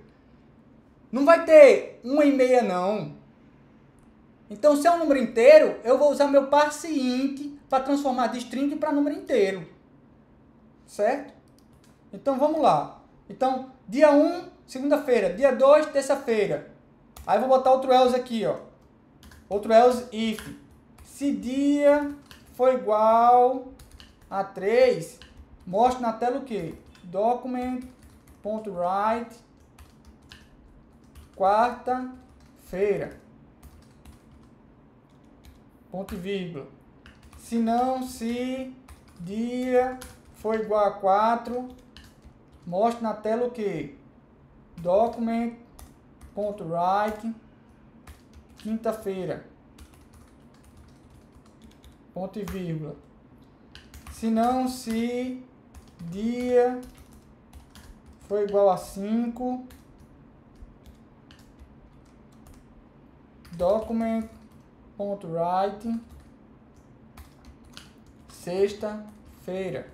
Não vai ter 1 e meia, não. Então, se é um número inteiro, eu vou usar meu parseInt para transformar de string para número inteiro. Certo? Então, vamos lá. Então, dia 1, segunda-feira. Dia 2, terça-feira. Aí, eu vou botar outro else aqui, ó. Outro else if. Se dia for igual a 3, mostra na tela o quê? Document.write quarta-feira. Ponto e vírgula. Se não, se dia for igual a 4, mostra na tela o quê? Document.write quinta-feira. Ponto e vírgula. Se não, se dia for igual a 5, document.write sexta-feira.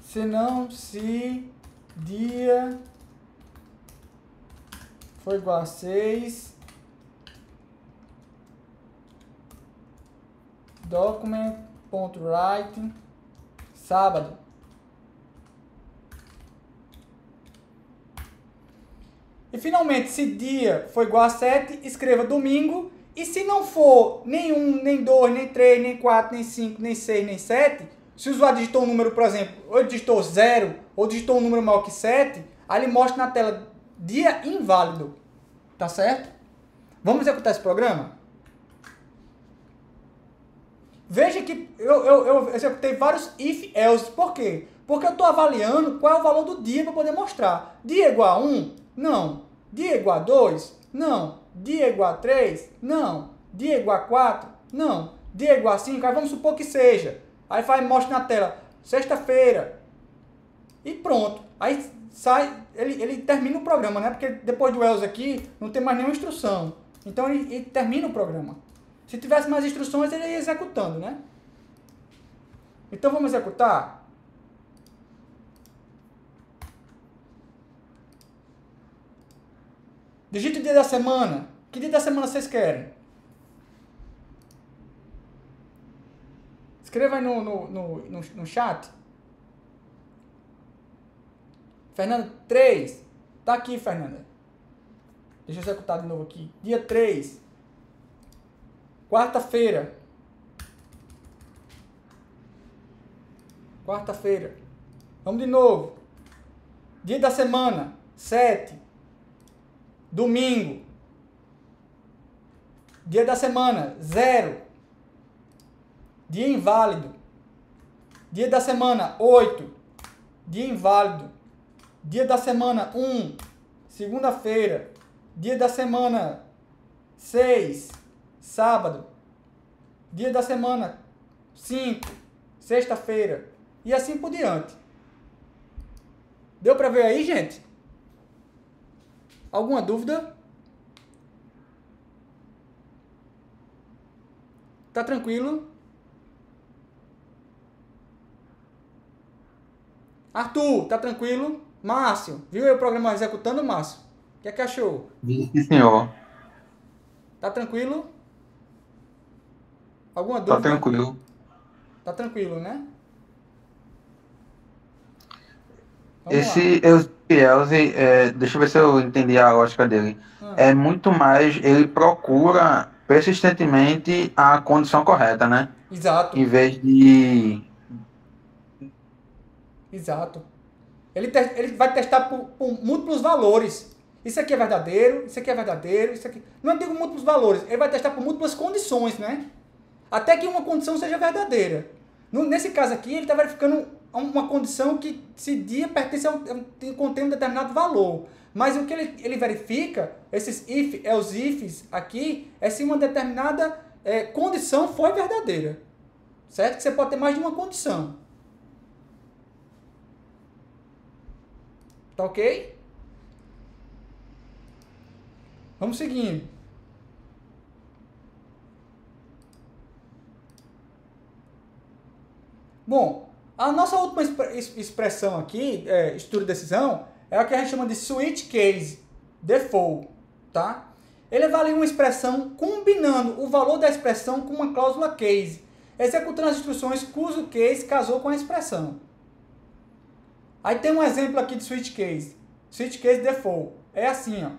Se não, se dia for igual a 6, document.write sábado. E finalmente, se dia for igual a 7, escreva domingo. E se não for nem 1, nem 2, nem 3, nem 4, nem 5, nem 6, nem 7, se o usuário digitou um número, por exemplo, ou ele digitou 0, ou digitou um número maior que 7, aí ele mostra na tela dia inválido. Tá certo? Vamos executar esse programa? Veja que eu executei vários if, else. Por quê? Porque eu estou avaliando qual é o valor do dia para poder mostrar. Dia igual a 1? Não. Dia igual a 2? Não. Dia igual a 3? Não. Dia igual a 4? Não. Dia igual a 5? Aí vamos supor que seja. Aí mostra na tela, sexta-feira. E pronto. Aí sai, ele termina o programa, né? Porque depois do else aqui, não tem mais nenhuma instrução. Então ele termina o programa. Se tivesse mais instruções, ele ia executando, né? Então vamos executar. Digite o dia da semana. Que dia da semana vocês querem? Escreva aí no chat. Fernanda, 3. Tá aqui, Fernanda. Deixa eu executar de novo aqui. Dia 3. Quarta-feira. Quarta-feira. Vamos de novo. Dia da semana. 7. Domingo. Dia da semana. 0. Dia inválido. Dia da semana. 8. Dia inválido. Dia da semana. 1. Segunda-feira. Dia da semana. 6. Sábado. Dia da semana 5, sexta-feira. E assim por diante. Deu para ver aí, gente? Alguma dúvida? Tá tranquilo? Arthur, tá tranquilo? Márcio, viu aí o programa executando, Márcio? O que é que achou? Sim, senhor. Tá tranquilo? Alguma Tá dúvida? tranquilo. Tá tranquilo, né? Vamos Esse Else, deixa eu ver se eu entendi a lógica dele. lá. É muito mais, ele procura persistentemente a condição correta, né? Exato, Em vez de... exato. Ele vai testar por múltiplos valores. Isso aqui é verdadeiro, isso aqui é verdadeiro, isso aqui... Não digo múltiplos valores, ele vai testar por múltiplas condições, né? até que uma condição seja verdadeira. Nesse caso aqui, ele está verificando uma condição que se dia pertence contém um determinado valor. Mas o que ele verifica, esses if, else ifs aqui, é se uma determinada condição foi verdadeira. Certo? Que você pode ter mais de uma condição. Tá ok? Vamos seguindo. Bom, a nossa última expressão aqui, estudo de decisão, é a que a gente chama de switch case default, tá? Ele avalia uma expressão combinando o valor da expressão com uma cláusula case, executando as instruções cujo case casou com a expressão. Aí tem um exemplo aqui de switch case default. É assim, ó.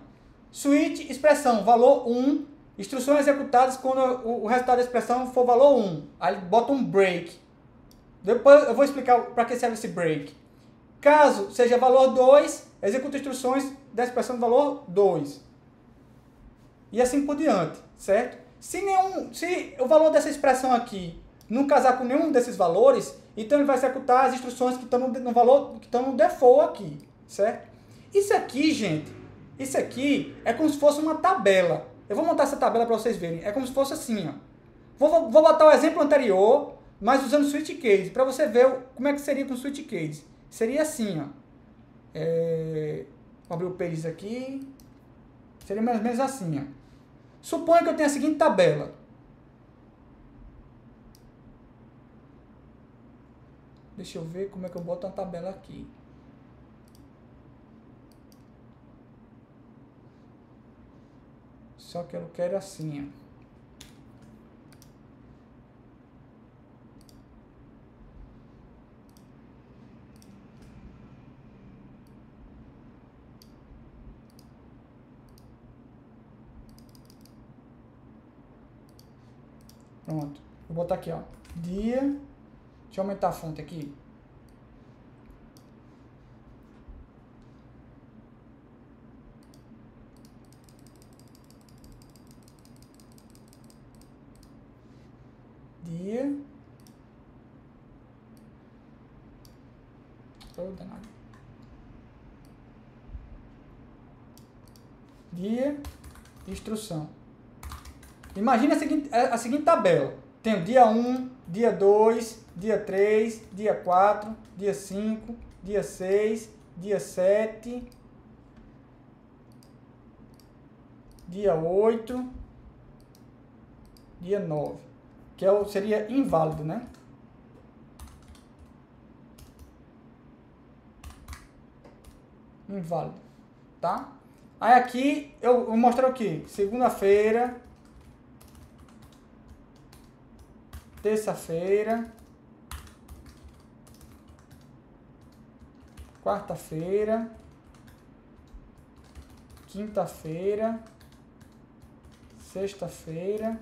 Switch, expressão, valor 1, instruções executadas quando o resultado da expressão for valor 1. Aí ele bota um break. Depois eu vou explicar para que serve esse break. Caso seja valor 2, executa instruções da expressão valor 2. E assim por diante, certo? Se o valor dessa expressão aqui não casar com nenhum desses valores, então ele vai executar as instruções que estão no valor, que estão no default aqui, certo? Isso aqui, gente, isso aqui é como se fosse uma tabela. Eu vou montar essa tabela para vocês verem. É como se fosse assim, ó. Vou botar o exemplo anterior, mas usando switch case, para você ver como é que seria com switch case. Seria assim, ó. Vou abrir o pages aqui. Seria mais ou menos assim, ó. Suponha que eu tenha a seguinte tabela. Deixa eu ver como é que eu boto uma tabela aqui. Só que eu quero assim, ó. Pronto. Vou botar aqui, ó. Dia. Deixa eu aumentar a fonte aqui. Dia. Oh, danado. Dia. Instrução. Imagina a seguinte tabela. Tem o dia 1, dia 2, dia 3, dia 4, dia 5, dia 6, dia 7, dia 8, dia 9. Que seria inválido, né? Inválido, tá? Aí aqui eu vou mostrar o que? Segunda-feira, terça-feira, quarta-feira, quinta-feira, sexta-feira,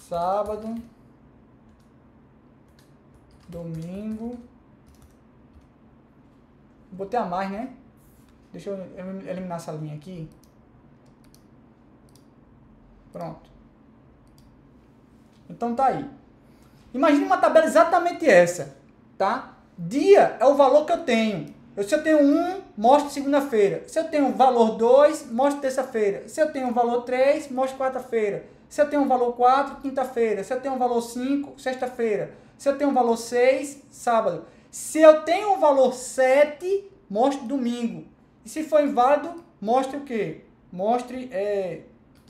sábado, domingo. Botei a mais, né? Deixa eu eliminar essa linha aqui. Pronto. Então tá aí. Imagine uma tabela exatamente essa, tá? Dia é o valor que eu tenho. Se eu tenho 1, mostre segunda-feira. Se eu tenho valor 2, mostre terça-feira. Se eu tenho valor 3, mostre quarta-feira. Se eu tenho um valor 4, quinta-feira. Se eu tenho um valor 5, sexta-feira. Se eu tenho um valor 6, sábado. Se eu tenho um valor 7, mostre domingo. E se for inválido, mostre o quê? Mostre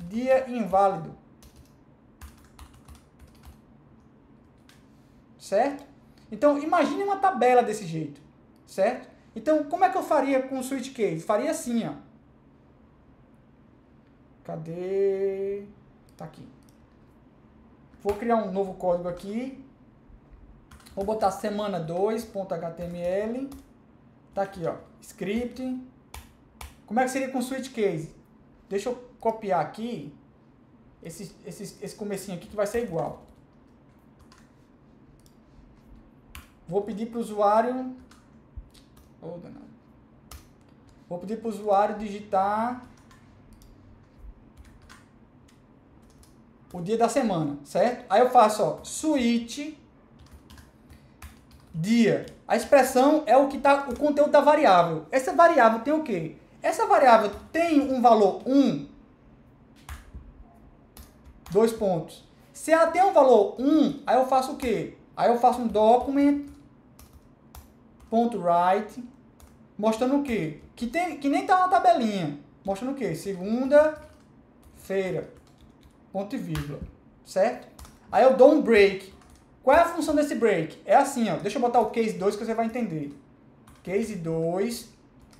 dia inválido. Certo? Então, imagine uma tabela desse jeito. Certo? Então, como é que eu faria com o switch case? Faria assim, ó. Cadê? Tá aqui. Vou criar um novo código aqui. Vou botar semana 2.html. Tá aqui, ó. Script. Como é que seria com switch case? Deixa eu copiar aqui. Esse comecinho aqui que vai ser igual. Vou pedir para o usuário... Oh, danado. Vou pedir para o usuário digitar o dia da semana, certo? Aí eu faço, ó, switch dia. A expressão é o que tá o conteúdo da variável. Essa variável tem o quê? Essa variável tem um valor 1, 2 pontos. Se ela tem um valor 1, aí eu faço o quê? Aí eu faço um document.write mostrando o quê? Que nem tá na tabelinha. Mostrando o quê? Segunda-feira. Ponto e vírgula. Certo? Aí eu dou um break. Qual é a função desse break? É assim, ó. Deixa eu botar o case 2 que você vai entender. Case 2,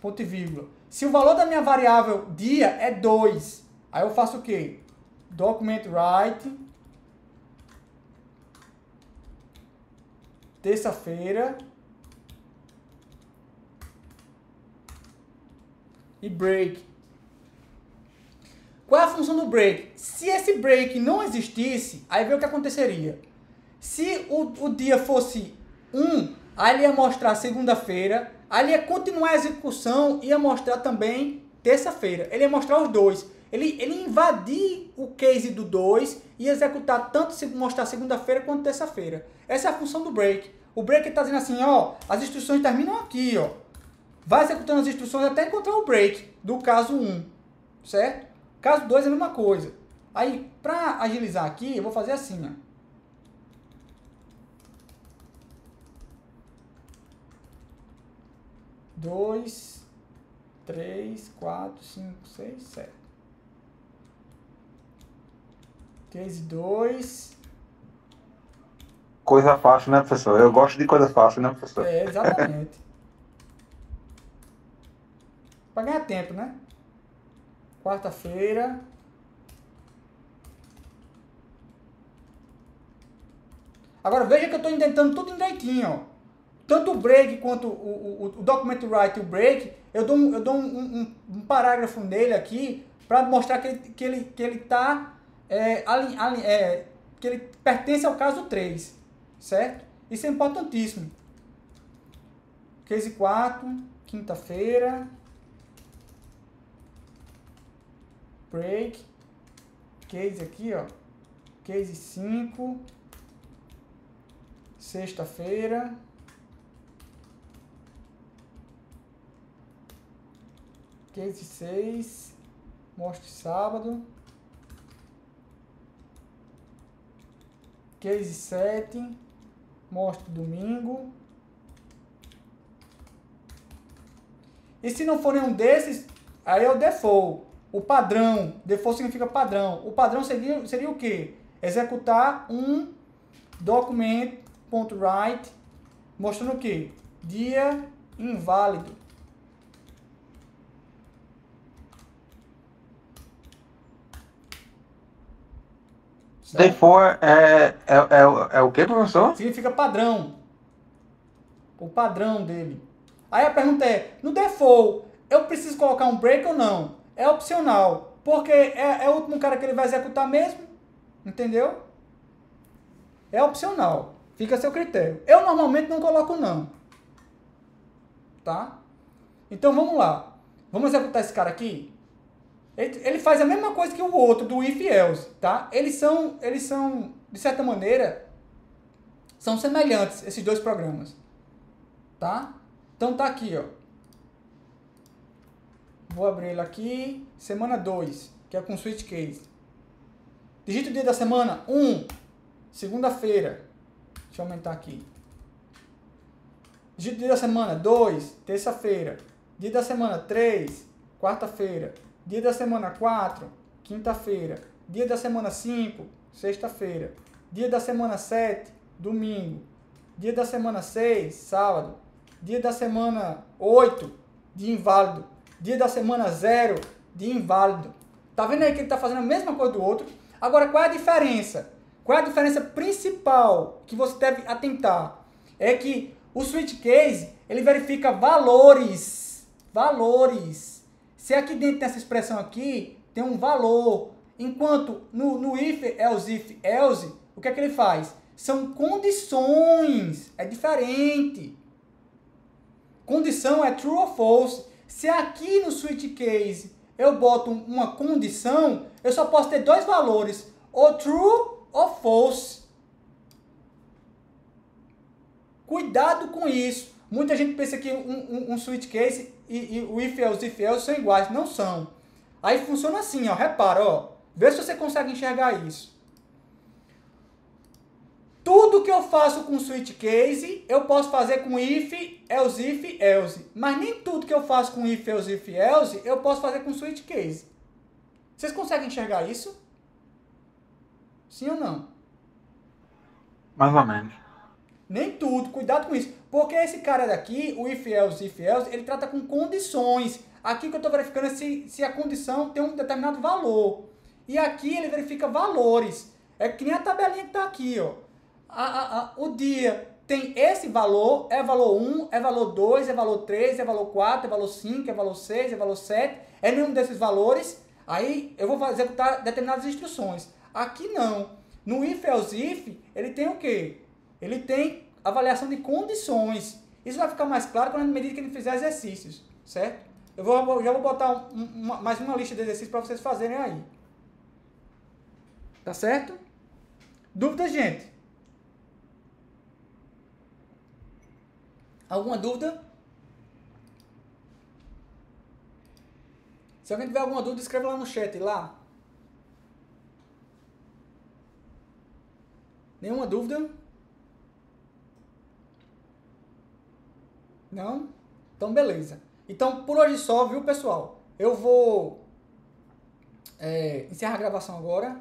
ponto e vírgula. Se o valor da minha variável dia é 2, aí eu faço o quê? Document.write terça-feira e break. Qual é a função do break? Se esse break não existisse, aí vê o que aconteceria. Se o dia fosse 1, aí ele ia mostrar segunda-feira, aí ele ia continuar a execução e ia mostrar também terça-feira. Ele ia mostrar os dois. Ele invadir o case do 2 e executar tanto mostrar segunda-feira quanto terça-feira. Essa é a função do break. O break está dizendo assim, ó, as instruções terminam aqui, ó. Vai executando as instruções até encontrar o break do caso 1, certo? Caso 2 é a mesma coisa. Aí, para agilizar aqui, eu vou fazer assim, ó. 2, 3, 4, 5, 6, 7. Case 2. Coisa fácil, né, professor? Eu gosto de coisa fácil, né, professor? É, exatamente. Para ganhar tempo, né? Quarta-feira. Agora veja que eu estou intentando tudo direitinho, ó. Tanto o break quanto o document.write e o break, eu dou um parágrafo nele aqui para mostrar que ele tá que ele pertence ao caso 3, certo? Isso é importantíssimo. Case 4, quinta-feira, break, case aqui, ó, case 5, sexta-feira, case 6, mostre sábado, case 7, mostre domingo. E se não for nenhum desses, aí é o default, o padrão. Default significa padrão. O padrão seria o quê? Executar um document.write mostrando o quê? Dia inválido. Default é o que, professor? Significa padrão. O padrão dele. Aí a pergunta é, no default, eu preciso colocar um break ou não? É opcional, porque é o último cara que ele vai executar mesmo, entendeu? É opcional, fica a seu critério. Eu normalmente não coloco não, tá? Então vamos lá, vamos executar esse cara aqui. Ele faz a mesma coisa que o outro do if else, tá? Eles são, de certa maneira, são semelhantes, esses dois programas, tá? Então tá aqui, ó. Vou abrir ele aqui, semana 2, que é com switch case. Digita o dia da semana, 1, segunda-feira. Deixa eu aumentar aqui. Digita o dia da semana, 2, terça-feira. Dia da semana, 3, quarta-feira. Dia da semana 4, quinta-feira. Dia da semana 5, sexta-feira. Dia da semana 7, domingo. Dia da semana 6, sábado. Dia da semana 8, dia inválido. Dia da semana 0, dia inválido. Tá vendo aí que ele está fazendo a mesma coisa do outro? Agora, qual é a diferença? Qual é a diferença principal que você deve atentar? É que o switch case, ele verifica valores. Valores. Se aqui dentro dessa expressão aqui, tem um valor. Enquanto no if, else, o que é que ele faz? São condições. É diferente. Condição é true ou false. Se aqui no switch case eu boto uma condição, eu só posso ter dois valores. ou true ou false. Cuidado com isso. Muita gente pensa que um switch case e o if else são iguais. Não são. Aí funciona assim, ó. Repara, ó. Vê se você consegue enxergar isso. Tudo que eu faço com switch case, eu posso fazer com if else. Mas nem tudo que eu faço com if else, eu posso fazer com switch case. Vocês conseguem enxergar isso? Sim ou não? Mais ou menos. Nem tudo, cuidado com isso. Porque esse cara daqui, o if else, ele trata com condições. Aqui que eu estou verificando é se a condição tem um determinado valor. E aqui ele verifica valores. É que nem a tabelinha que está aqui, ó. O dia tem esse valor, é valor 1, é valor 2, é valor 3, é valor 4, é valor 5, é valor 6, é valor 7. É nenhum desses valores. Aí eu vou executar determinadas instruções. Aqui não. No if else, ele tem o quê? Ele tem avaliação de condições. Isso vai ficar mais claro quando, à medida que ele fizer exercícios, certo? Já vou botar mais uma lista de exercícios para vocês fazerem aí. Tá certo? Dúvidas, gente? Alguma dúvida? Se alguém tiver alguma dúvida, escreve lá no chat, lá. Nenhuma dúvida? Não? Então, beleza. Então, por hoje só, viu, pessoal? Eu vou encerrar a gravação agora.